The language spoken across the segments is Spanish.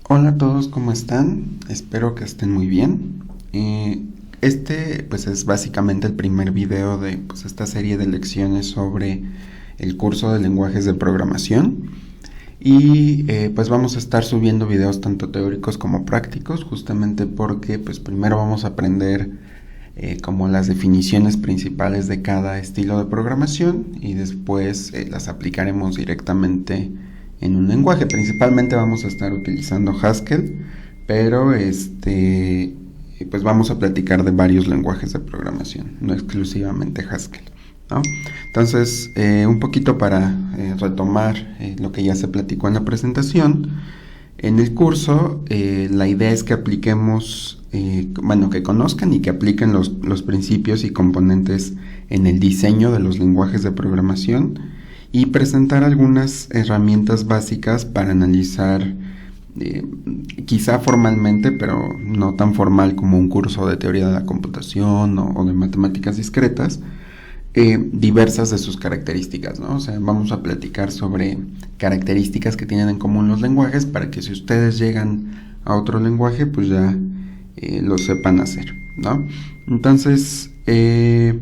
Hola a todos, ¿cómo están? Espero que estén muy bien. Pues es básicamente el primer video de esta serie de lecciones sobre el curso de lenguajes de programación y pues vamos a estar subiendo videos tanto teóricos como prácticos, justamente porque pues primero vamos a aprender como las definiciones principales de cada estilo de programación y después las aplicaremos directamente en un lenguaje. Principalmente vamos a estar utilizando Haskell, pero pues vamos a platicar de varios lenguajes de programación, no exclusivamente Haskell, ¿no? Entonces, un poquito para retomar lo que ya se platicó en la presentación. En el curso, la idea es que apliquemos, que conozcan y que apliquen los principios y componentes en el diseño de los lenguajes de programación y presentar algunas herramientas básicas para analizar, quizá formalmente, pero no tan formal como un curso de teoría de la computación o de matemáticas discretas, diversas de sus características, ¿no? O sea, vamos a platicar sobre características que tienen en común los lenguajes para que si ustedes llegan a otro lenguaje, pues ya lo sepan hacer, ¿no? Entonces, en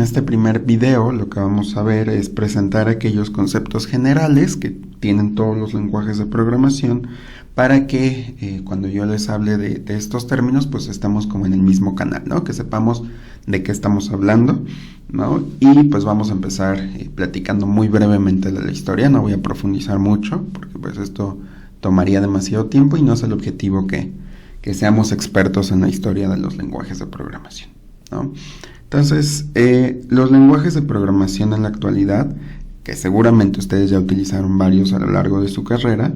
este primer video lo que vamos a ver es presentar aquellos conceptos generales que tienen todos los lenguajes de programación para que cuando yo les hable de estos términos pues estemos como en el mismo canal, ¿no? Que sepamos de qué estamos hablando, ¿no? Y pues vamos a empezar platicando muy brevemente de la historia, no voy a profundizar mucho porque pues esto tomaría demasiado tiempo y no es el objetivo que seamos expertos en la historia de los lenguajes de programación, ¿no? Entonces, los lenguajes de programación en la actualidad, que seguramente ustedes ya utilizaron varios a lo largo de su carrera,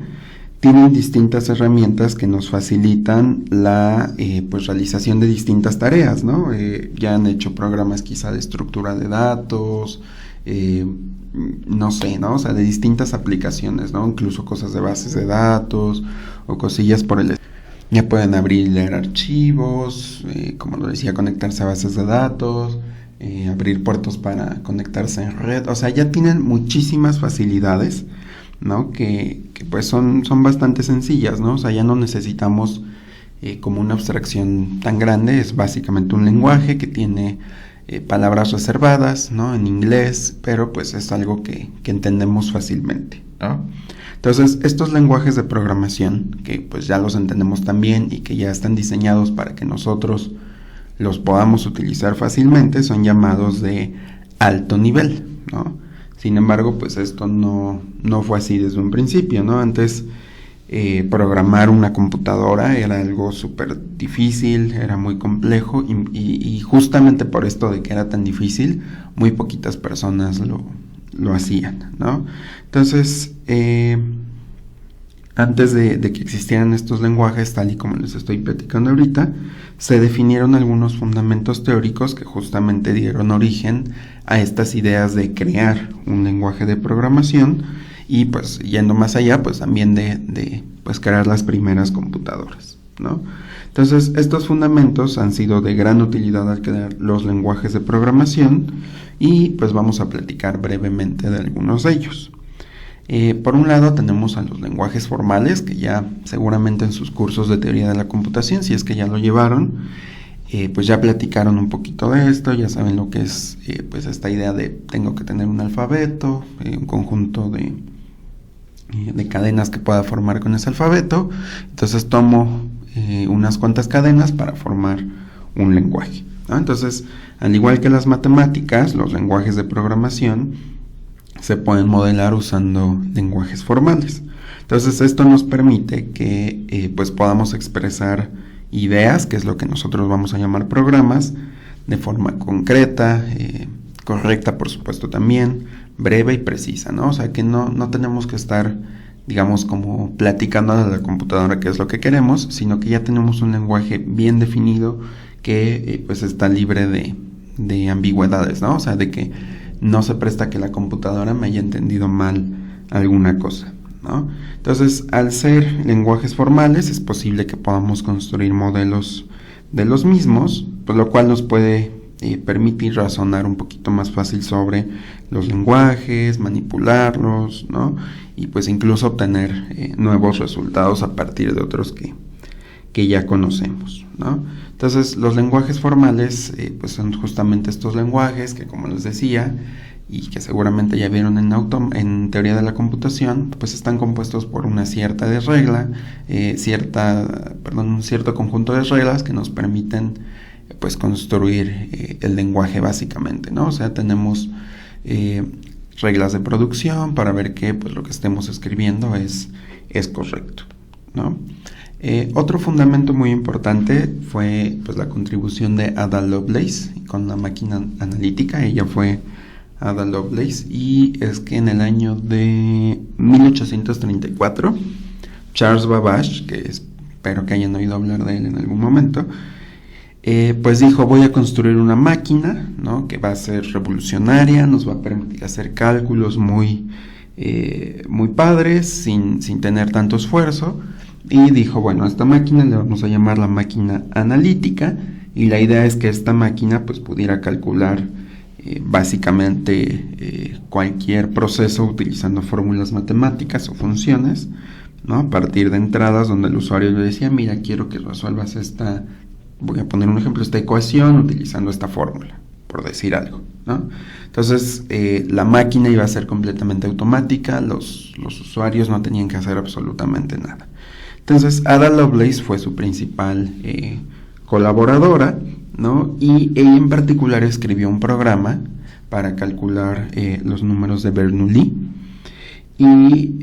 tienen distintas herramientas que nos facilitan la realización de distintas tareas, ¿no? Ya han hecho programas quizá de estructura de datos, no sé, ¿no? O sea, de distintas aplicaciones, ¿no? Incluso cosas de bases de datos o cosillas por el estilo. Ya pueden abrir y leer archivos, como lo decía, conectarse a bases de datos, abrir puertos para conectarse en red. O sea, ya tienen muchísimas facilidades, ¿no? Que pues son bastante sencillas, ¿no? O sea, ya no necesitamos como una abstracción tan grande. Es básicamente un lenguaje que tiene palabras reservadas, ¿no? En inglés, pero pues es algo que entendemos fácilmente, ¿no? Entonces, estos lenguajes de programación, que pues ya los entendemos también y que ya están diseñados para que nosotros los podamos utilizar fácilmente, son llamados de alto nivel, ¿no? Sin embargo, pues esto no fue así desde un principio, ¿no? Antes, programar una computadora era algo súper difícil, era muy complejo y justamente por esto de que era tan difícil, muy poquitas personas lo hacían, ¿no? Entonces, antes de que existieran estos lenguajes, tal y como les estoy platicando ahorita, se definieron algunos fundamentos teóricos que justamente dieron origen a estas ideas de crear un lenguaje de programación y pues yendo más allá, pues también de crear las primeras computadoras, ¿no? Entonces, estos fundamentos han sido de gran utilidad al crear los lenguajes de programación y pues vamos a platicar brevemente de algunos de ellos. Por un lado tenemos a los lenguajes formales, que ya seguramente en sus cursos de teoría de la computación, si es que ya lo llevaron, pues ya platicaron un poquito de esto, ya saben lo que es pues esta idea de tengo que tener un alfabeto, un conjunto de cadenas que pueda formar con ese alfabeto, entonces tomo unas cuantas cadenas para formar un lenguaje, ¿no? Entonces, al igual que las matemáticas, los lenguajes de programación se pueden modelar usando lenguajes formales. Entonces, esto nos permite que pues podamos expresar ideas, que es lo que nosotros vamos a llamar programas, de forma concreta, correcta por supuesto también, breve y precisa, ¿no? O sea, que no tenemos que estar, digamos, como platicando a la computadora qué es lo que queremos, sino que ya tenemos un lenguaje bien definido que pues está libre de ambigüedades, ¿no? O sea, de que no se presta que la computadora me haya entendido mal alguna cosa, ¿no? Entonces, al ser lenguajes formales, es posible que podamos construir modelos de los mismos, pues lo cual nos puede permitir razonar un poquito más fácil sobre los lenguajes, manipularlos, ¿no? Y pues incluso obtener nuevos resultados a partir de otros que ya conocemos, ¿no? Entonces los lenguajes formales pues son justamente estos lenguajes que, como les decía, y que seguramente ya vieron en teoría de la computación, pues están compuestos por una cierta de regla, un cierto conjunto de reglas que nos permiten pues construir el lenguaje básicamente, ¿no? O sea, tenemos reglas de producción para ver que pues lo que estemos escribiendo es correcto, ¿no? Otro fundamento muy importante fue pues la contribución de Ada Lovelace con la máquina analítica. Ella fue Ada Lovelace, y es que en el año de 1834 Charles Babbage, que espero que hayan oído hablar de él en algún momento, pues dijo: voy a construir una máquina, ¿no?, que va a ser revolucionaria, nos va a permitir hacer cálculos muy padres sin tener tanto esfuerzo. Y dijo: bueno, a esta máquina le vamos a llamar la máquina analítica, y la idea es que esta máquina pues pudiera calcular básicamente cualquier proceso utilizando fórmulas matemáticas o funciones, ¿no?, a partir de entradas donde el usuario le decía: mira, quiero que resuelvas voy a poner un ejemplo, esta ecuación utilizando esta fórmula, por decir algo, ¿no? Entonces la máquina iba a ser completamente automática, los usuarios no tenían que hacer absolutamente nada. Entonces Ada Lovelace fue su principal colaboradora, ¿no? Y ella en particular escribió un programa para calcular los números de Bernoulli, y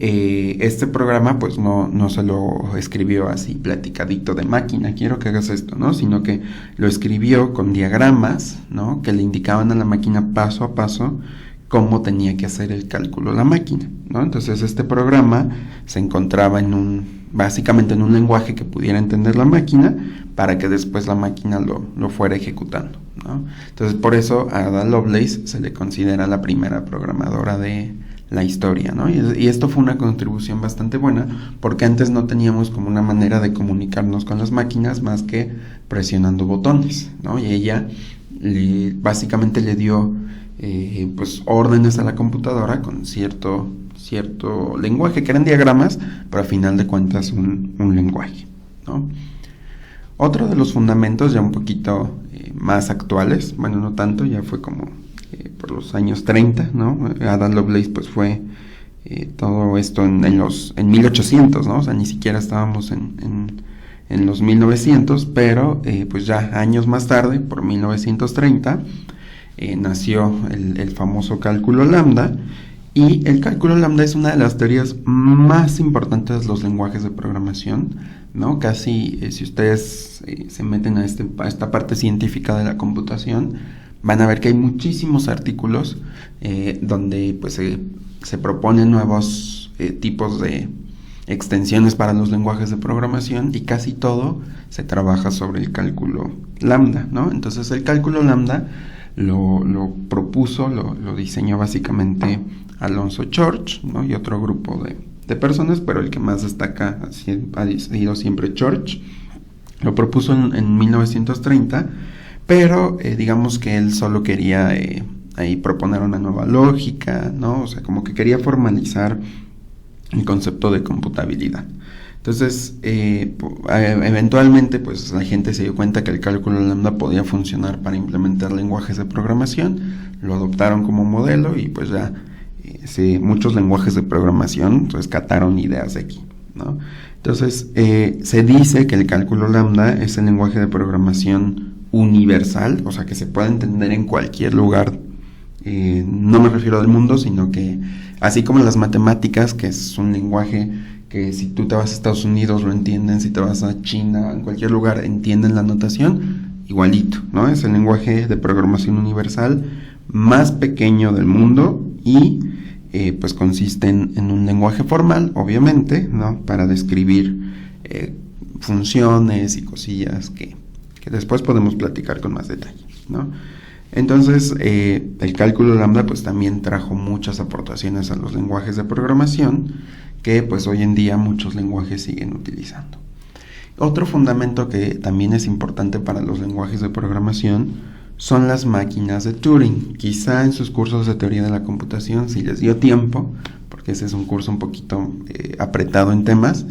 este programa pues no se lo escribió así platicadito de máquina, quiero que hagas esto, ¿no?, sino que lo escribió con diagramas, ¿no?, que le indicaban a la máquina paso a paso cómo tenía que hacer el cálculo la máquina, ¿no? Entonces este programa se encontraba básicamente en un lenguaje que pudiera entender la máquina, para que después la máquina lo fuera ejecutando, ¿no? Entonces por eso a Ada Lovelace se le considera la primera programadora de la historia, ¿no? Y esto fue una contribución bastante buena, porque antes no teníamos como una manera de comunicarnos con las máquinas más que presionando botones, ¿no? Y ella básicamente le dio pues órdenes a la computadora con cierto lenguaje, que eran diagramas, pero a final de cuentas un lenguaje, ¿no? Otro de los fundamentos ya un poquito más actuales, bueno, no tanto, ya fue como por los años 30, ¿no? Ada Lovelace pues fue todo esto en 1800, ¿no? O sea, ni siquiera estábamos en los 1900, pero pues ya años más tarde, por 1930, nació el famoso cálculo lambda. Y el cálculo lambda es una de las teorías más importantes de los lenguajes de programación, ¿no? Casi, si ustedes se meten a esta parte científica de la computación, van a ver que hay muchísimos artículos donde pues se proponen nuevos tipos de extensiones para los lenguajes de programación, y casi todo se trabaja sobre el cálculo lambda, ¿no? Entonces el cálculo lambda lo propuso, lo diseñó básicamente Alonzo Church, ¿no?, y otro grupo de personas, pero el que más destaca ha sido siempre Church. Lo propuso en 1930, pero digamos que él solo quería ahí proponer una nueva lógica, ¿no? O sea, como que quería formalizar el concepto de computabilidad. Entonces, eventualmente, pues la gente se dio cuenta que el cálculo lambda podía funcionar para implementar lenguajes de programación, lo adoptaron como modelo, y pues ya muchos lenguajes de programación rescataron ideas de aquí, ¿no? Entonces, se dice que el cálculo lambda es el lenguaje de programación universal, o sea, que se puede entender en cualquier lugar. No me refiero al mundo, sino que así como las matemáticas, que es un lenguaje que si tú te vas a Estados Unidos lo entienden, si te vas a China, en cualquier lugar entienden la notación, igualito, ¿no? Es el lenguaje de programación universal más pequeño del mundo, y pues consiste en un lenguaje formal, obviamente, ¿no?, para describir funciones y cosillas que después podemos platicar con más detalle, ¿no? Entonces, el cálculo lambda pues también trajo muchas aportaciones a los lenguajes de programación, que pues hoy en día muchos lenguajes siguen utilizando. Otro fundamento que también es importante para los lenguajes de programación son las máquinas de Turing. Quizá en sus cursos de teoría de la computación, si les dio tiempo, porque ese es un curso un poquito apretado en temas,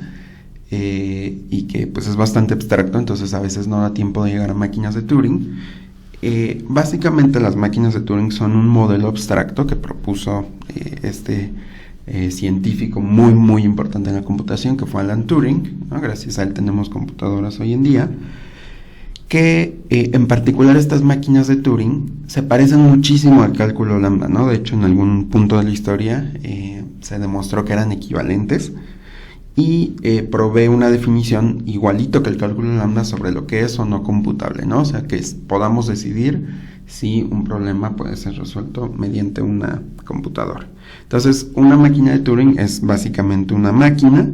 y que pues es bastante abstracto, entonces a veces no da tiempo de llegar a máquinas de Turing. Básicamente las máquinas de Turing son un modelo abstracto que propuso este científico muy muy importante en la computación, que fue Alan Turing, ¿no? Gracias a él tenemos computadoras hoy en día, que en particular estas máquinas de Turing se parecen muchísimo al cálculo lambda, ¿no? De hecho, en algún punto de la historia se demostró que eran equivalentes, y provee una definición igualito que el cálculo lambda sobre lo que es o no computable, ¿no? O sea, que podamos decidir si un problema puede ser resuelto mediante una computadora. Entonces, una máquina de Turing es básicamente una máquina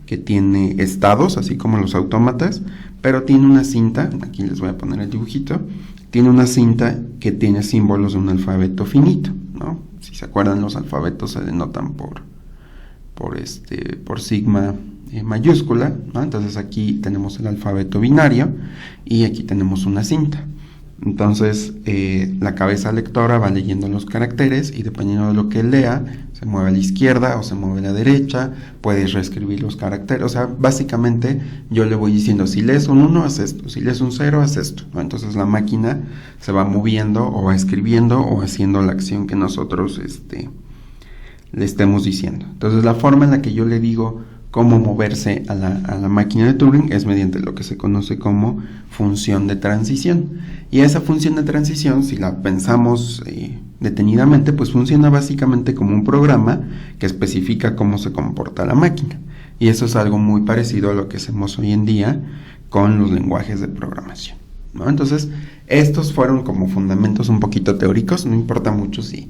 que tiene estados, así como los autómatas, pero tiene una cinta, aquí les voy a poner el dibujito, tiene una cinta que tiene símbolos de un alfabeto finito, ¿no? Si se acuerdan, los alfabetos se denotan por sigma mayúscula, ¿no? Entonces aquí tenemos el alfabeto binario y aquí tenemos una cinta. Entonces la cabeza lectora va leyendo los caracteres y dependiendo de lo que lea, se mueve a la izquierda o se mueve a la derecha, puedes reescribir los caracteres. O sea, básicamente yo le voy diciendo, si lees un 1, haz esto, si lees un 0, haz esto, ¿no? Entonces la máquina se va moviendo o va escribiendo o haciendo la acción que nosotros le estemos diciendo. Entonces la forma en la que yo le digo cómo moverse a la máquina de Turing es mediante lo que se conoce como función de transición. Y esa función de transición, si la pensamos detenidamente, pues funciona básicamente como un programa que especifica cómo se comporta la máquina. Y eso es algo muy parecido a lo que hacemos hoy en día con los lenguajes de programación, ¿no? Entonces, estos fueron como fundamentos un poquito teóricos, no importa mucho si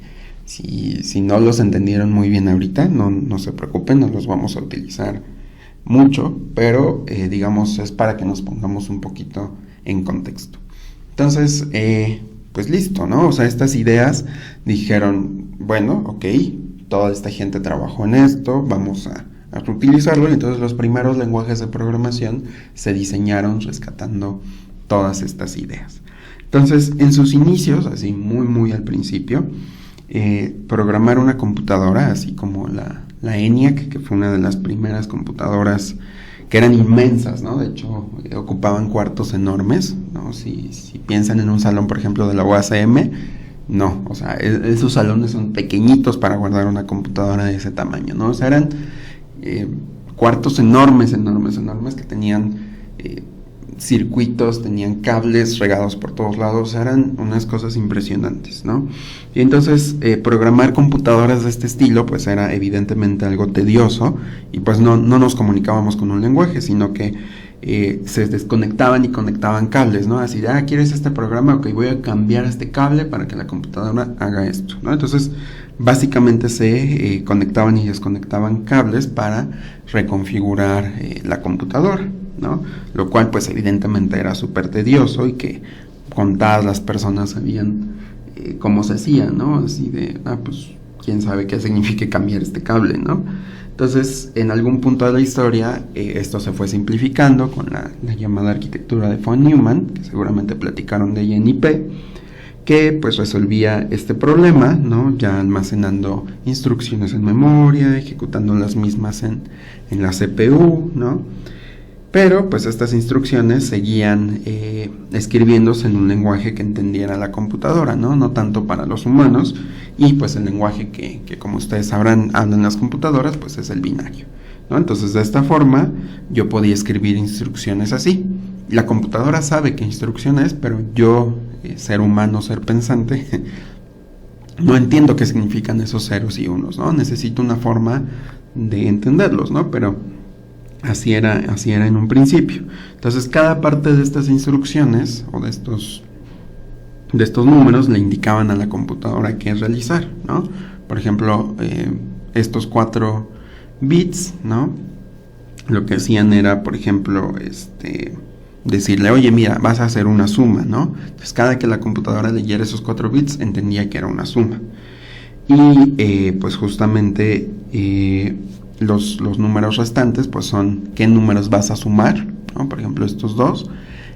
no los entendieron muy bien ahorita, no se preocupen, no los vamos a utilizar mucho, pero digamos es para que nos pongamos un poquito en contexto. Entonces, pues listo, ¿no? O sea, estas ideas dijeron, bueno, ok, toda esta gente trabajó en esto, vamos a utilizarlo, y entonces los primeros lenguajes de programación se diseñaron rescatando todas estas ideas. Entonces, en sus inicios, así muy muy al principio, programar una computadora, así como la ENIAC, que fue una de las primeras computadoras que eran inmensas, ¿no? De hecho, ocupaban cuartos enormes, ¿no? Si piensan en un salón, por ejemplo, de la UACM, no, o sea, esos salones son pequeñitos para guardar una computadora de ese tamaño, ¿no? O sea, eran cuartos enormes que tenían circuitos, tenían cables regados por todos lados, eran unas cosas impresionantes, ¿no? Y entonces programar computadoras de este estilo pues era evidentemente algo tedioso, y pues no nos comunicábamos con un lenguaje, sino que se desconectaban y conectaban cables, ¿no? Así de, ¿quieres este programa? Ok, voy a cambiar este cable para que la computadora haga esto, ¿no? Entonces básicamente se conectaban y desconectaban cables para reconfigurar la computadora, ¿no? Lo cual pues evidentemente era súper tedioso, y que contadas las personas sabían cómo se hacía, ¿no? Así de, pues quién sabe qué significa cambiar este cable, ¿no? Entonces, en algún punto de la historia esto se fue simplificando con la llamada arquitectura de von Neumann, que seguramente platicaron de ella en IP, que pues resolvía este problema, ¿no? Ya almacenando instrucciones en memoria, ejecutando las mismas en la CPU, ¿no? Pero pues estas instrucciones seguían escribiéndose en un lenguaje que entendiera la computadora, ¿no? No tanto para los humanos, y pues el lenguaje que como ustedes sabrán hablan las computadoras pues es el binario, ¿no? Entonces de esta forma yo podía escribir instrucciones así. La computadora sabe qué instrucción es, pero yo, ser humano, ser pensante, no entiendo qué significan esos ceros y unos, ¿no? Necesito una forma de entenderlos, ¿no? Pero así era en un principio. Entonces cada parte de estas instrucciones o de estos números le indicaban a la computadora qué realizar, ¿no? Por ejemplo, estos 4 bits, ¿no? Lo que hacían era, por ejemplo, decirle, oye, mira, vas a hacer una suma, ¿no? Entonces cada que la computadora leyera esos 4 bits entendía que era una suma. Y pues justamente los números restantes pues son qué números vas a sumar, ¿no? Por ejemplo, estos 2,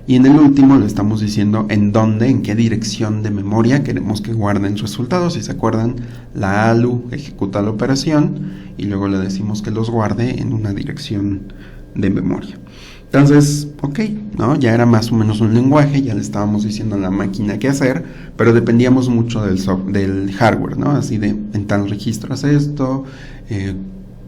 Y en el último le estamos diciendo en dónde, en qué dirección de memoria queremos que guarden resultados. Si se acuerdan, la ALU ejecuta la operación y luego le decimos que los guarde en una dirección de memoria. Entonces, ok, ¿no? Ya era más o menos un lenguaje, ya le estábamos diciendo a la máquina qué hacer, pero dependíamos mucho del hardware, ¿no? Así de, en tal registro hace esto,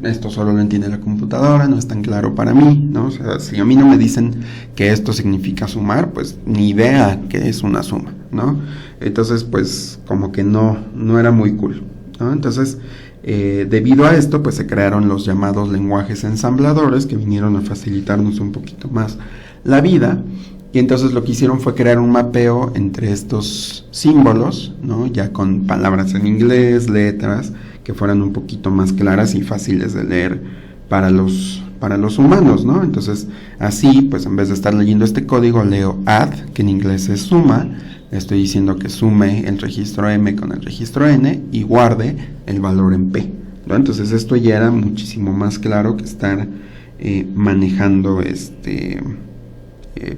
esto solo lo entiende la computadora, no es tan claro para mí, ¿no? O sea, si a mí no me dicen que esto significa sumar, pues ni idea que es una suma, ¿no? Entonces, pues como que no era muy cool, ¿no? Entonces, debido a esto, pues se crearon los llamados lenguajes ensambladores que vinieron a facilitarnos un poquito más la vida. Y entonces lo que hicieron fue crear un mapeo entre estos símbolos, ¿no? Ya con palabras en inglés, letras, que fueran un poquito más claras y fáciles de leer para los humanos, ¿no? Entonces, así, pues en vez de estar leyendo este código, leo add, que en inglés es suma, le estoy diciendo que sume el registro M con el registro N y guarde el valor en P, ¿no? Entonces esto ya era muchísimo más claro que estar manejando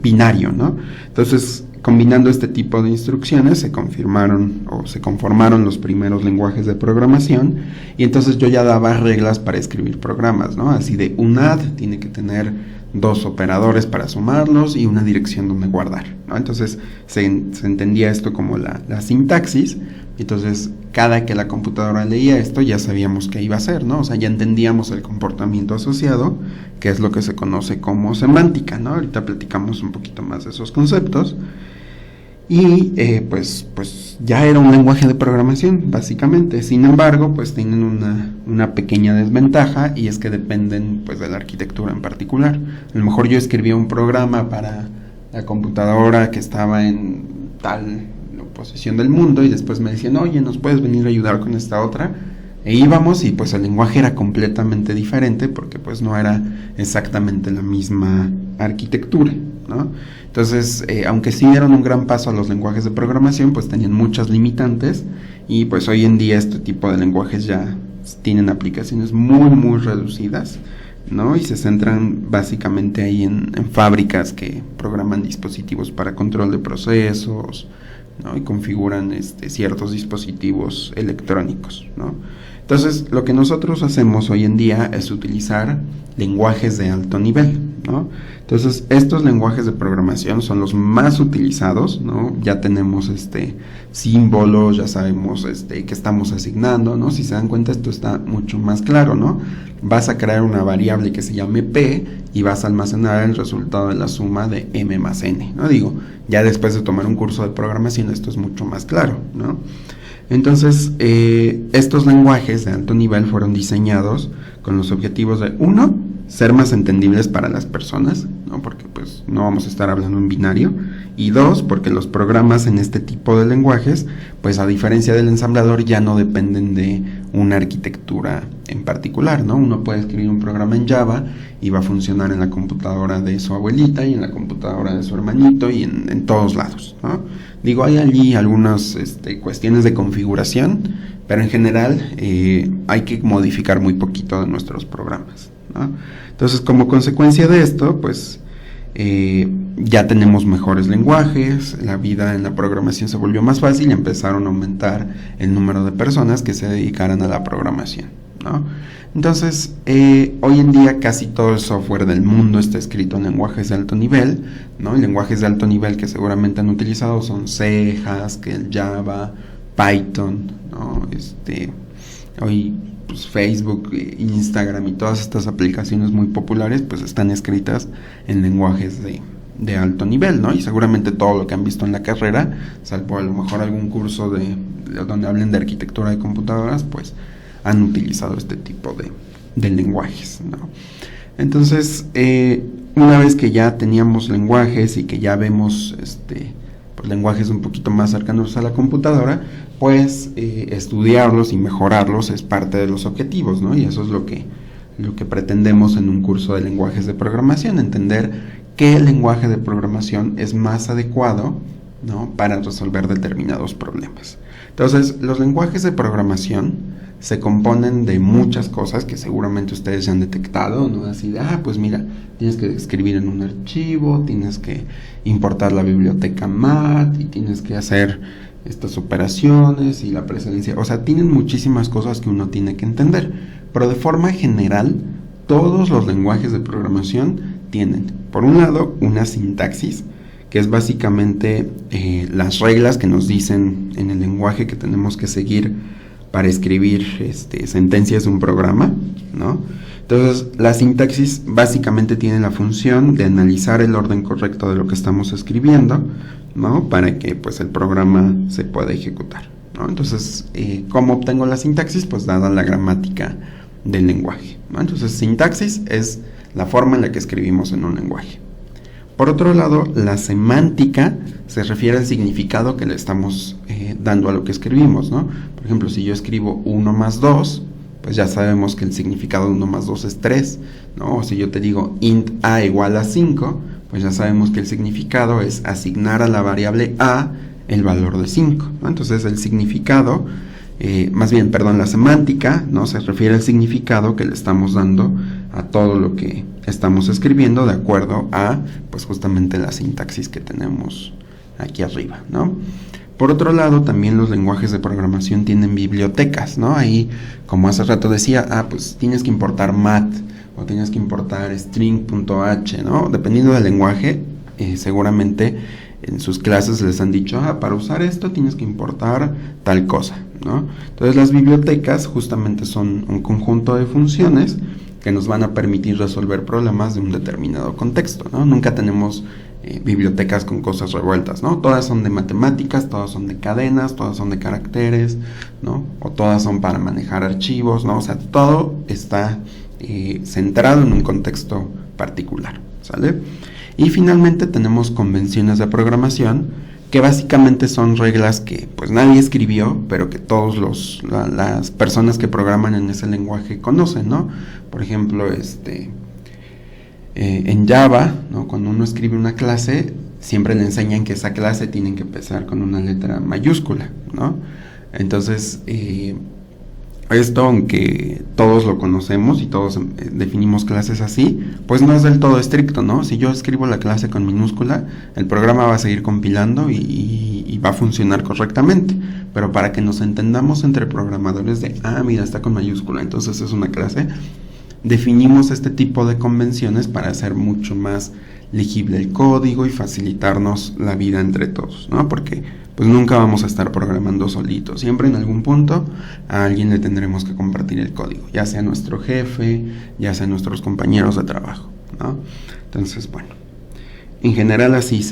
binario, ¿no? Entonces, combinando este tipo de instrucciones se conformaron los primeros lenguajes de programación, y entonces yo ya daba reglas para escribir programas, ¿no? Así de un add tiene que tener 2 operadores para sumarlos y una dirección donde guardar, ¿no? Entonces se entendía esto como la sintaxis. Entonces cada que la computadora leía esto ya sabíamos qué iba a hacer, ¿no? O sea, ya entendíamos el comportamiento asociado, que es lo que se conoce como semántica, ¿no? Ahorita platicamos un poquito más de esos conceptos. Y pues ya era un lenguaje de programación, básicamente. Sin embargo, pues tienen una pequeña desventaja, y es que dependen pues de la arquitectura en particular. A lo mejor yo escribía un programa para la computadora que estaba en tal posición del mundo, y después me decían, oye, ¿nos puedes venir a ayudar con esta otra? E íbamos, y pues el lenguaje era completamente diferente, porque pues no era exactamente la misma arquitectura, ¿no? Entonces, aunque sí dieron un gran paso a los lenguajes de programación, pues tenían muchas limitantes, y pues hoy en día este tipo de lenguajes ya tienen aplicaciones muy reducidas, ¿no? Y se centran básicamente ahí en fábricas que programan dispositivos para control de procesos, ¿no? Y configuran ciertos dispositivos electrónicos, ¿no? Entonces, lo que nosotros hacemos hoy en día es utilizar lenguajes de alto nivel, ¿no? Entonces, estos lenguajes de programación son los más utilizados, ¿no? Ya tenemos símbolos, ya sabemos qué estamos asignando, ¿no? Si se dan cuenta, esto está mucho más claro, ¿no? Vas a crear una variable que se llame P y vas a almacenar el resultado de la suma de M más N, ¿no? Digo, ya después de tomar un curso de programación esto es mucho más claro, ¿no? Entonces, estos lenguajes de alto nivel fueron diseñados con los objetivos de, 1, ser más entendibles para las personas, ¿no? Porque pues no vamos a estar hablando en binario, y 2, porque los programas en este tipo de lenguajes, pues a diferencia del ensamblador, ya no dependen de una arquitectura en particular, ¿no? Uno puede escribir un programa en Java y va a funcionar en la computadora de su abuelita y en la computadora de su hermanito y en todos lados, ¿no? Digo, hay allí algunas cuestiones de configuración, pero en general hay que modificar muy poquito de nuestros programas, ¿no? Entonces, como consecuencia de esto, pues ya tenemos mejores lenguajes, la vida en la programación se volvió más fácil y empezaron a aumentar el número de personas que se dedicaran a la programación, ¿no? Entonces, hoy en día casi todo el software del mundo está escrito en lenguajes de alto nivel, ¿no? Y lenguajes de alto nivel que seguramente han utilizado son C, Haskell, Java, Python, ¿no? Hoy pues, Facebook, Instagram y todas estas aplicaciones muy populares pues están escritas en lenguajes de alto nivel, ¿no? Y seguramente todo lo que han visto en la carrera, salvo a lo mejor algún curso de donde hablen de arquitectura de computadoras, pues han utilizado este tipo de lenguajes, ¿no? Entonces, una vez que ya teníamos lenguajes y que ya vemos pues, lenguajes un poquito más cercanos a la computadora, pues estudiarlos y mejorarlos es parte de los objetivos, ¿no? Y eso es lo que pretendemos en un curso de lenguajes de programación, entender qué lenguaje de programación es más adecuado, ¿no? Para resolver determinados problemas. Entonces, los lenguajes de programación se componen de muchas cosas que seguramente ustedes ya han detectado, ¿no? Así de, pues mira, tienes que escribir en un archivo, tienes que importar la biblioteca MAT y tienes que hacer estas operaciones y la precedencia. O sea, tienen muchísimas cosas que uno tiene que entender, pero de forma general, todos los lenguajes de programación tienen, por un lado, una sintaxis, que es básicamente las reglas que nos dicen en el lenguaje que tenemos que seguir para escribir sentencias de un programa, ¿no? Entonces, la sintaxis básicamente tiene la función de analizar el orden correcto de lo que estamos escribiendo, ¿no? Para que pues el programa se pueda ejecutar, ¿no? Entonces, ¿cómo obtengo la sintaxis? Pues dada la gramática del lenguaje, ¿no? Entonces, sintaxis es la forma en la que escribimos en un lenguaje. Por otro lado, la semántica se refiere al significado que le estamos dando a lo que escribimos, ¿no? Por ejemplo, si yo escribo 1 más 2, pues ya sabemos que el significado de 1 más 2 es 3, ¿no? O si yo te digo int a igual a 5, pues ya sabemos que el significado es asignar a la variable a el valor de 5, ¿no? Entonces el significado, la semántica, ¿no? Se refiere al significado que le estamos dando a todo lo que estamos escribiendo de acuerdo a, pues justamente la sintaxis que tenemos aquí arriba, ¿no? Por otro lado, también los lenguajes de programación tienen bibliotecas, ¿no? Ahí, como hace rato decía, pues tienes que importar mat o tienes que importar string.h, ¿no? Dependiendo del lenguaje, seguramente en sus clases les han dicho, para usar esto tienes que importar tal cosa, ¿no? Entonces las bibliotecas justamente son un conjunto de funciones que nos van a permitir resolver problemas de un determinado contexto, ¿no? Nunca tenemos bibliotecas con cosas revueltas, ¿no? Todas son de matemáticas, todas son de cadenas, todas son de caracteres, ¿no? O todas son para manejar archivos, ¿no? O sea, todo está centrado en un contexto particular, ¿sale? Y finalmente tenemos convenciones de programación, que básicamente son reglas que pues nadie escribió, pero que todos las personas que programan en ese lenguaje conocen, ¿no? Por ejemplo, en Java, ¿no? Cuando uno escribe una clase, siempre le enseñan que esa clase tiene que empezar con una letra mayúscula, ¿no? Entonces, esto, aunque todos lo conocemos y todos definimos clases así, pues no es del todo estricto, ¿no? Si yo escribo la clase con minúscula, el programa va a seguir compilando y va a funcionar correctamente. Pero para que nos entendamos entre programadores de, mira, está con mayúscula, entonces es una clase, definimos este tipo de convenciones para hacer mucho más legible el código y facilitarnos la vida entre todos, ¿no? Porque pues nunca vamos a estar programando solitos, siempre en algún punto a alguien le tendremos que compartir el código, ya sea nuestro jefe, ya sea nuestros compañeros de trabajo, ¿no? Entonces, bueno, en general así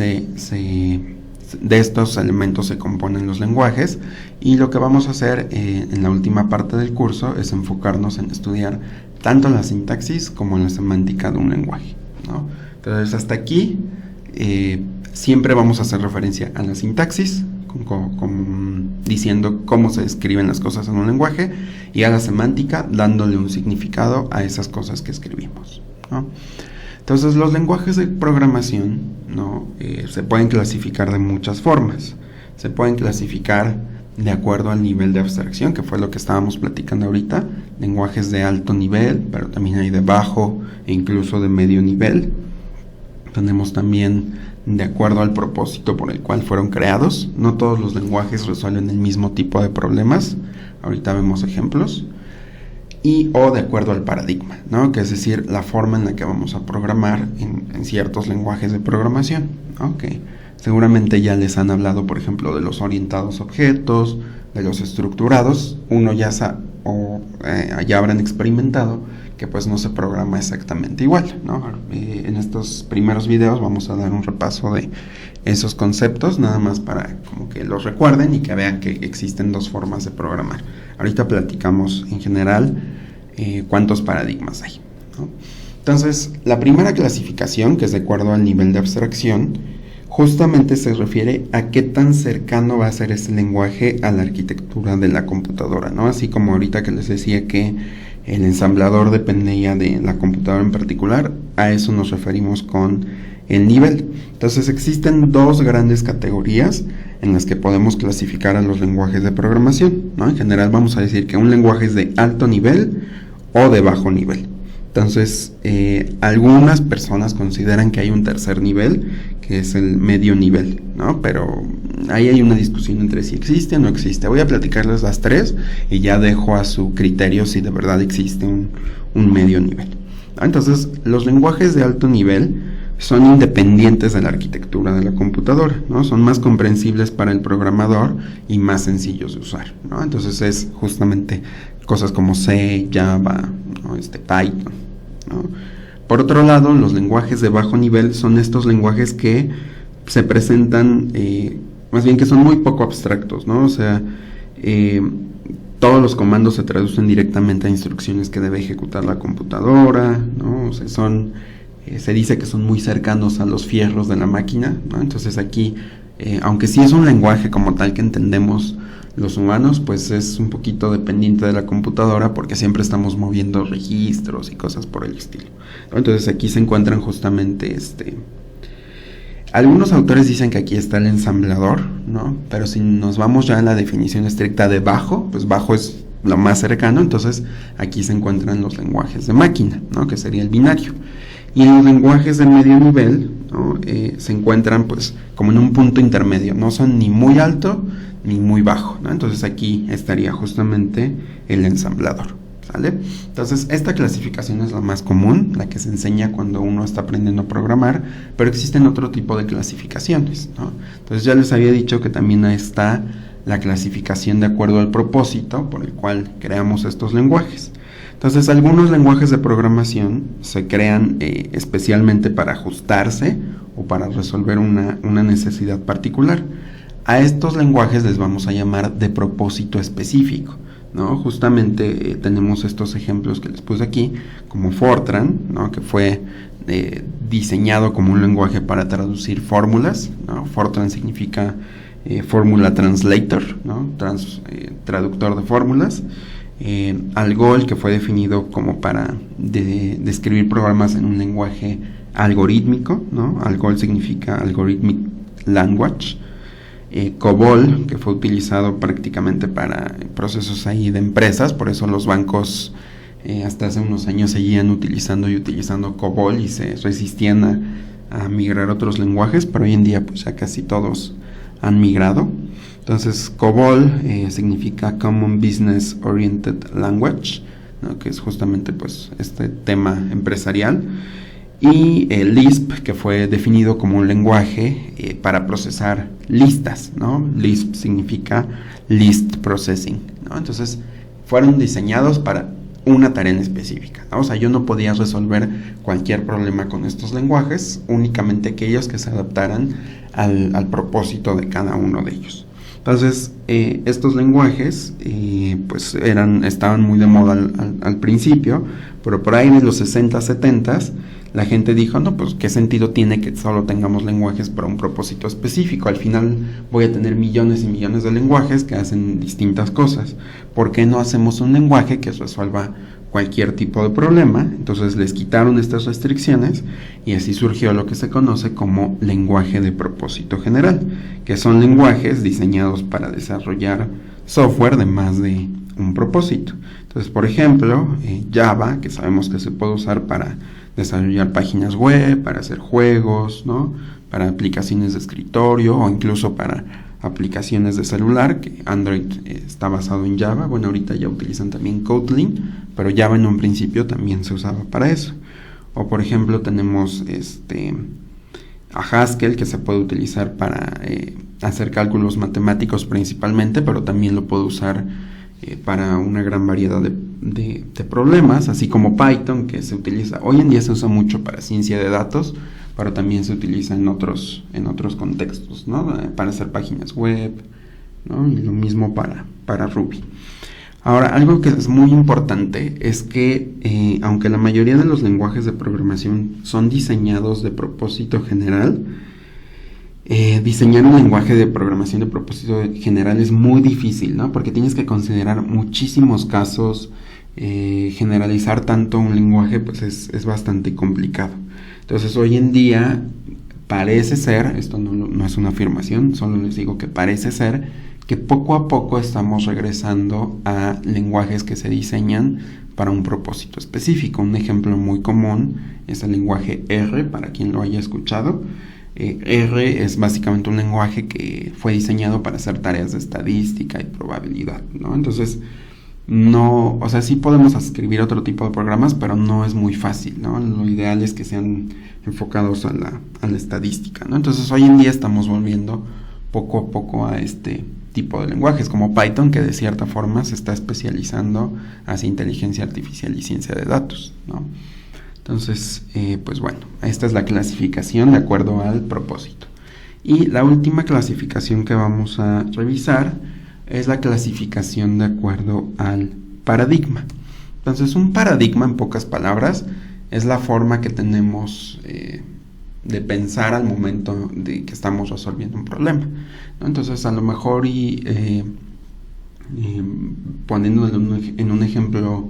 de estos elementos se componen los lenguajes, y lo que vamos a hacer en la última parte del curso es enfocarnos en estudiar tanto la sintaxis como la semántica de un lenguaje, ¿no? Entonces hasta aquí siempre vamos a hacer referencia a la sintaxis, diciendo cómo se escriben las cosas en un lenguaje, y a la semántica dándole un significado a esas cosas que escribimos, ¿no? Entonces los lenguajes de programación, ¿no? Se pueden clasificar de muchas formas. Se pueden clasificar de acuerdo al nivel de abstracción, que fue lo que estábamos platicando ahorita, lenguajes de alto nivel, pero también hay de bajo e incluso de medio nivel. Tenemos también de acuerdo al propósito por el cual fueron creados. No todos los lenguajes resuelven el mismo tipo de problemas, ahorita vemos ejemplos. O de acuerdo al paradigma, ¿no? Que es decir, la forma en la que vamos a programar en ciertos lenguajes de programación, ¿no? Que seguramente ya les han hablado, por ejemplo, de los orientados a objetos, de los estructurados. Uno ya ya habrán experimentado que pues no se programa exactamente igual, ¿no? En estos primeros videos vamos a dar un repaso de esos conceptos, nada más para como que los recuerden y que vean que existen dos formas de programar. Ahorita platicamos en general cuántos paradigmas hay, ¿no? Entonces, la primera clasificación, que es de acuerdo al nivel de abstracción, justamente se refiere a qué tan cercano va a ser ese lenguaje a la arquitectura de la computadora, ¿no? Así como ahorita que les decía que el ensamblador dependía de la computadora en particular, a eso nos referimos con el nivel. Entonces existen dos grandes categorías en las que podemos clasificar a los lenguajes de programación, ¿no? En general vamos a decir que un lenguaje es de alto nivel o de bajo nivel. Entonces, algunas personas consideran que hay un tercer nivel, que es el medio nivel, ¿no? Pero ahí hay una discusión entre si existe o no existe. Voy a platicarles las tres y ya dejo a su criterio si de verdad existe un medio nivel, ¿no? Entonces, los lenguajes de alto nivel son independientes de la arquitectura de la computadora, ¿no? Son más comprensibles para el programador y más sencillos de usar, ¿no? Entonces es justamente cosas como C, Java, ¿no? Python, ¿no? Por otro lado, los lenguajes de bajo nivel son estos lenguajes que se presentan, más bien que son muy poco abstractos, ¿no? O sea, todos los comandos se traducen directamente a instrucciones que debe ejecutar la computadora, ¿no? O sea, se dice que son muy cercanos a los fierros de la máquina, ¿no? Entonces aquí, aunque sí es un lenguaje como tal que entendemos los humanos, pues es un poquito dependiente de la computadora porque siempre estamos moviendo registros y cosas por el estilo, ¿no? Entonces aquí se encuentran justamente algunos autores dicen que aquí está el ensamblador, ¿no? Pero si nos vamos ya a la definición estricta de bajo, pues bajo es lo más cercano, entonces aquí se encuentran los lenguajes de máquina, ¿no? Que sería el binario. Y los lenguajes de medio nivel, ¿no? Se encuentran pues como en un punto intermedio, no son ni muy alto ni muy bajo, ¿no? Entonces aquí estaría justamente el ensamblador, ¿sale? Entonces esta clasificación es la más común, la que se enseña cuando uno está aprendiendo a programar, pero existen otro tipo de clasificaciones, ¿no? Entonces ya les había dicho que también está la clasificación de acuerdo al propósito por el cual creamos estos lenguajes. Entonces, algunos lenguajes de programación se crean especialmente para ajustarse o para resolver una necesidad particular. A estos lenguajes les vamos a llamar de propósito específico, ¿no? Justamente tenemos estos ejemplos que les puse aquí, como Fortran, ¿no? Que fue diseñado como un lenguaje para traducir fórmulas, ¿no? Fortran significa Formula Translator, ¿no? Traductor de fórmulas. Algol, que fue definido como para describir programas en un lenguaje algorítmico, ¿no? Algol significa Algorithmic Language. COBOL, que fue utilizado prácticamente para procesos ahí de empresas, por eso los bancos hasta hace unos años seguían utilizando COBOL y se resistían a migrar a otros lenguajes, pero hoy en día pues ya casi todos han migrado. Entonces, COBOL significa Common Business Oriented Language, ¿no? Que es justamente pues este tema empresarial. Y el Lisp, que fue definido como un lenguaje para procesar listas, ¿no? Lisp significa List Processing, ¿no? Entonces, fueron diseñados para una tarea en específica, ¿no? O sea, yo no podía resolver cualquier problema con estos lenguajes, únicamente aquellos que se adaptaran al propósito de cada uno de ellos. Entonces, estos lenguajes pues estaban muy de moda al principio, pero por ahí en los 60, 70 la gente dijo, no, pues qué sentido tiene que solo tengamos lenguajes para un propósito específico. Al final voy a tener millones y millones de lenguajes que hacen distintas cosas. ¿Por qué no hacemos un lenguaje que resuelva cualquier tipo de problema? Entonces les quitaron estas restricciones y así surgió lo que se conoce como lenguaje de propósito general, que son lenguajes diseñados para desarrollar software de más de un propósito. Entonces, por ejemplo, Java, que sabemos que se puede usar para desarrollar páginas web, para hacer juegos, ¿no? Para aplicaciones de escritorio o incluso para aplicaciones de celular, que Android está basado en Java. Bueno, ahorita ya utilizan también Kotlin, pero Java en un principio también se usaba para eso. O por ejemplo tenemos a Haskell, que se puede utilizar para hacer cálculos matemáticos principalmente, pero también lo puedo usar para una gran variedad de problemas, así como Python, que se utiliza, hoy en día se usa mucho para ciencia de datos, pero también se utiliza en otros contextos, ¿no? Para hacer páginas web, ¿no? Y lo mismo para Ruby. Ahora, algo que es muy importante es que aunque la mayoría de los lenguajes de programación son diseñados de propósito general, diseñar un lenguaje de programación de propósito general es muy difícil, ¿no? Porque tienes que considerar muchísimos casos, generalizar tanto un lenguaje pues es bastante complicado. Entonces hoy en día parece ser, esto no es una afirmación, solo les digo que parece ser que poco a poco estamos regresando a lenguajes que se diseñan para un propósito específico. Un ejemplo muy común es el lenguaje R, para quien lo haya escuchado. R es básicamente un lenguaje que fue diseñado para hacer tareas de estadística y probabilidad, ¿no? Entonces, sí podemos escribir otro tipo de programas, pero no es muy fácil, ¿no? Lo ideal es que sean enfocados a la estadística, ¿no? Entonces, hoy en día estamos volviendo poco a poco a este tipo de lenguajes, como Python, que de cierta forma se está especializando hacia inteligencia artificial y ciencia de datos, ¿no? Entonces, pues bueno, esta es la clasificación de acuerdo al propósito. Y la última clasificación que vamos a revisar es la clasificación de acuerdo al paradigma. Entonces, un paradigma, en pocas palabras, es la forma que tenemos de pensar al momento de que estamos resolviendo un problema, ¿no? Entonces, a lo mejor poniéndolo en un ejemplo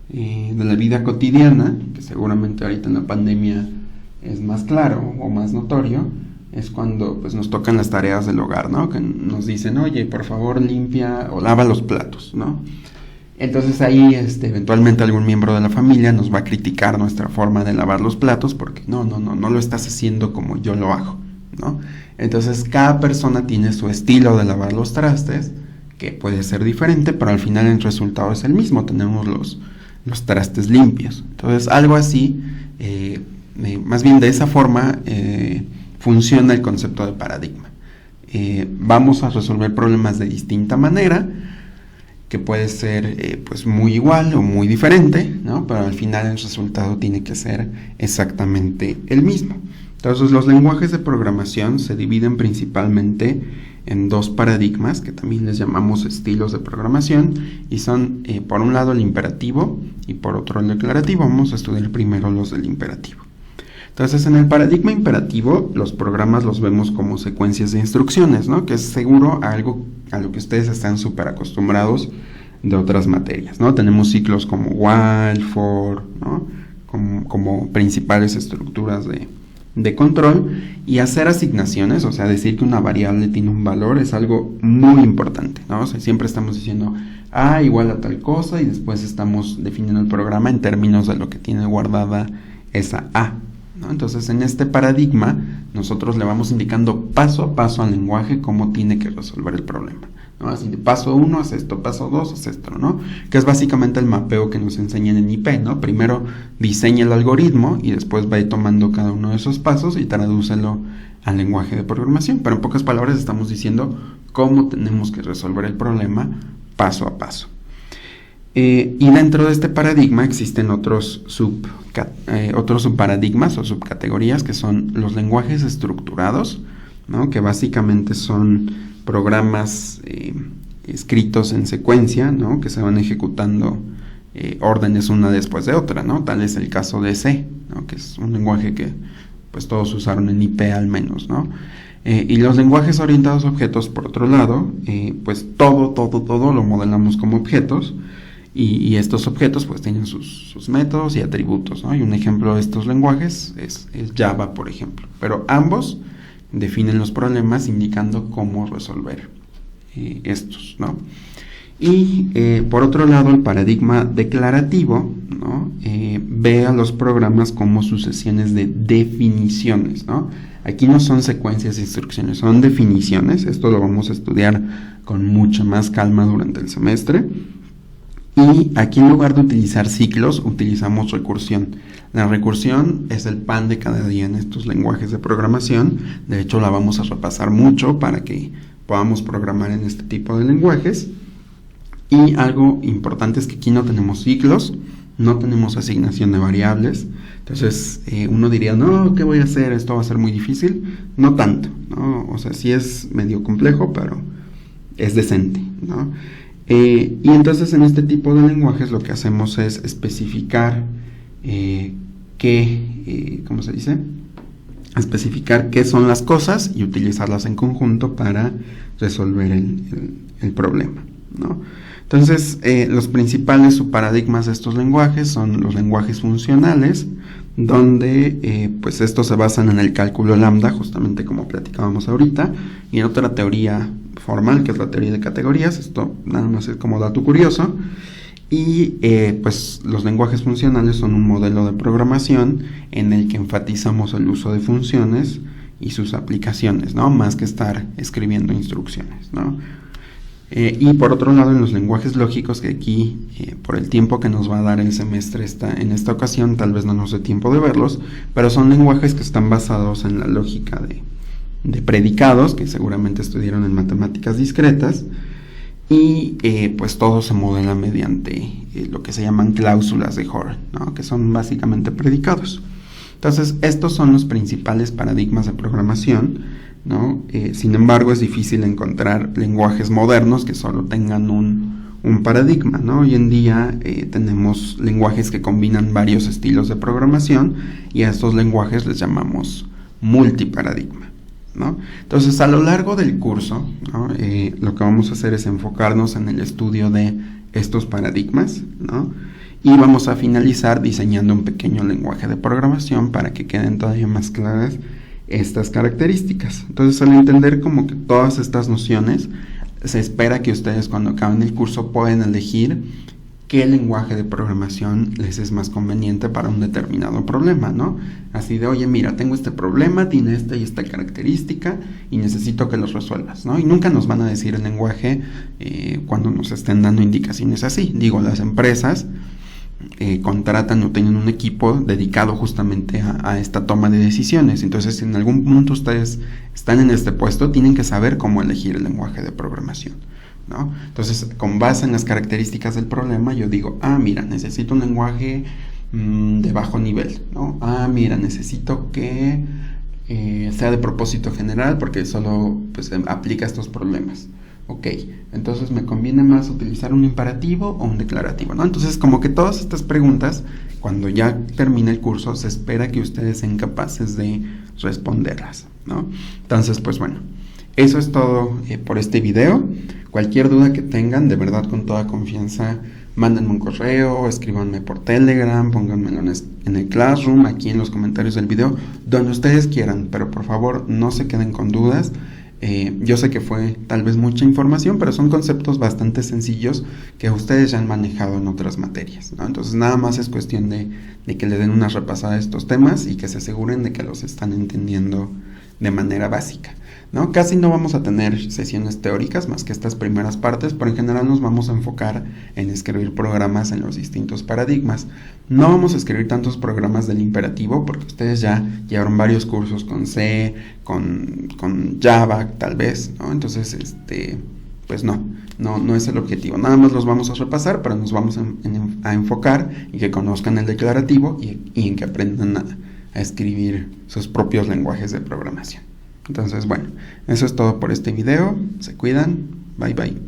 de la vida cotidiana, que seguramente ahorita en la pandemia es más claro o más notorio, es cuando pues nos tocan las tareas del hogar, ¿no? Que nos dicen, oye, por favor limpia o lava los platos, ¿no? Entonces ahí eventualmente algún miembro de la familia nos va a criticar nuestra forma de lavar los platos porque no lo estás haciendo como yo lo hago, ¿no? Entonces cada persona tiene su estilo de lavar los trastes, que puede ser diferente, pero al final el resultado es el mismo, tenemos los trastes limpios. Entonces algo así, más bien de esa forma funciona el concepto de paradigma. Vamos a resolver problemas de distinta manera, que puede ser pues muy igual o muy diferente, ¿no? Pero al final el resultado tiene que ser exactamente el mismo. Entonces los lenguajes de programación se dividen principalmente en dos paradigmas, que también les llamamos estilos de programación, y son por un lado el imperativo y por otro el declarativo. Vamos a estudiar primero los del imperativo. Entonces, en el paradigma imperativo, los programas los vemos como secuencias de instrucciones, ¿no? Que es seguro algo a lo que ustedes están súper acostumbrados de otras materias, ¿no? Tenemos ciclos como while, for, ¿no? Como principales estructuras de control, y hacer asignaciones, o sea, decir que una variable tiene un valor es algo muy importante, ¿no? O sea, siempre estamos diciendo A igual a tal cosa y después estamos definiendo el programa en términos de lo que tiene guardada esa A, ¿no? Entonces, en este paradigma, nosotros le vamos indicando paso a paso al lenguaje cómo tiene que resolver el problema, ¿no? Así de paso 1 haz esto, paso 2 haz esto, ¿no? Que es básicamente el mapeo que nos enseñan en IP, ¿no? Primero diseña el algoritmo y después va tomando cada uno de esos pasos y tradúcelo al lenguaje de programación. Pero en pocas palabras estamos diciendo cómo tenemos que resolver el problema paso a paso. Y dentro de este paradigma existen otros subparadigmas o subcategorías, que son los lenguajes estructurados, ¿no? Que básicamente son programas escritos en secuencia, ¿no? Que se van ejecutando órdenes una después de otra, ¿no? Tal es el caso de C, ¿no? Que es un lenguaje que pues todos usaron en IP al menos, ¿no? Y los lenguajes orientados a objetos, por otro lado, pues todo lo modelamos como objetos, y estos objetos pues tienen sus métodos y atributos, ¿no? Y un ejemplo de estos lenguajes es Java, por ejemplo. Pero ambos definen los problemas indicando cómo resolver estos, ¿no? Y por otro lado, el paradigma declarativo, ¿no? Ve a los programas como sucesiones de definiciones, ¿no? Aquí no son secuencias de instrucciones, son definiciones. Esto lo vamos a estudiar con mucha más calma durante el semestre. Y aquí, en lugar de utilizar ciclos, utilizamos recursión. La recursión es el pan de cada día en estos lenguajes de programación. De hecho, la vamos a repasar mucho para que podamos programar en este tipo de lenguajes. Y algo importante es que aquí no tenemos ciclos, no tenemos asignación de variables. Entonces uno diría, no, ¿qué voy a hacer? Esto va a ser muy difícil. No tanto, ¿no? O sea, sí es medio complejo, pero es decente, ¿no? Y entonces en este tipo de lenguajes lo que hacemos es especificar ¿cómo se dice? Especificar qué son las cosas y utilizarlas en conjunto para resolver el problema, ¿no? Entonces, los principales subparadigmas de estos lenguajes son los lenguajes funcionales, donde pues estos se basan en el cálculo lambda, justamente como platicábamos ahorita, y en otra teoría formal, que es la teoría de categorías. Esto nada más es como dato curioso. Y pues los lenguajes funcionales son un modelo de programación en el que enfatizamos el uso de funciones y sus aplicaciones, ¿no? Más que estar escribiendo instrucciones, ¿no? Y por otro lado, en los lenguajes lógicos, que aquí, por el tiempo que nos va a dar el semestre en esta ocasión, tal vez no nos dé tiempo de verlos, pero son lenguajes que están basados en la lógica de predicados, que seguramente estudiaron en matemáticas discretas, y pues todo se modela mediante lo que se llaman cláusulas de Hoare, ¿no? Que son básicamente predicados. Entonces, estos son los principales paradigmas de programación, ¿no? Sin embargo, es difícil encontrar lenguajes modernos que solo tengan un paradigma, ¿no? Hoy en día tenemos lenguajes que combinan varios estilos de programación, y a estos lenguajes les llamamos multiparadigma, ¿no? Entonces, a lo largo del curso, ¿no? Lo que vamos a hacer es enfocarnos en el estudio de estos paradigmas, ¿no? Y vamos a finalizar diseñando un pequeño lenguaje de programación para que queden todavía más claras estas características. Entonces, al entender como que todas estas nociones, se espera que ustedes, cuando acaben el curso, puedan elegir qué lenguaje de programación les es más conveniente para un determinado problema, ¿no? Así de, oye, mira, tengo este problema, tiene esta y esta característica, y necesito que los resuelvas, ¿no? Y nunca nos van a decir el lenguaje cuando nos estén dando indicaciones así. Digo, las empresas contratan o tienen un equipo dedicado justamente a esta toma de decisiones. Entonces, si en algún punto ustedes están en este puesto, tienen que saber cómo elegir el lenguaje de programación, ¿no? Entonces, con base en las características del problema, yo digo, mira, necesito un lenguaje de bajo nivel, ¿no? Mira, necesito que sea de propósito general, porque solo pues aplica estos problemas. Ok, entonces me conviene más utilizar un imperativo o un declarativo, ¿no? Entonces, como que todas estas preguntas, cuando ya termine el curso, se espera que ustedes sean capaces de responderlas, ¿no? Entonces, pues bueno, eso es todo por este video. Cualquier duda que tengan, de verdad, con toda confianza, mándenme un correo, escríbanme por Telegram, pónganmelo en el Classroom, aquí en los comentarios del video, donde ustedes quieran, pero por favor no se queden con dudas. Yo sé que fue tal vez mucha información, pero son conceptos bastante sencillos que ustedes ya han manejado en otras materias, ¿no? Entonces, nada más es cuestión de que le den una repasada a estos temas y que se aseguren de que los están entendiendo de manera básica, ¿no? Casi no vamos a tener sesiones teóricas más que estas primeras partes, pero en general nos vamos a enfocar en escribir programas en los distintos paradigmas. No vamos a escribir tantos programas del imperativo porque ustedes ya llevaron varios cursos con C, con Java, tal vez, ¿no? Entonces, pues no es el objetivo. Nada más los vamos a repasar, pero nos vamos a enfocar en que conozcan el declarativo y en que aprendan a escribir sus propios lenguajes de programación. Entonces, bueno, eso es todo por este video. Se cuidan. Bye bye.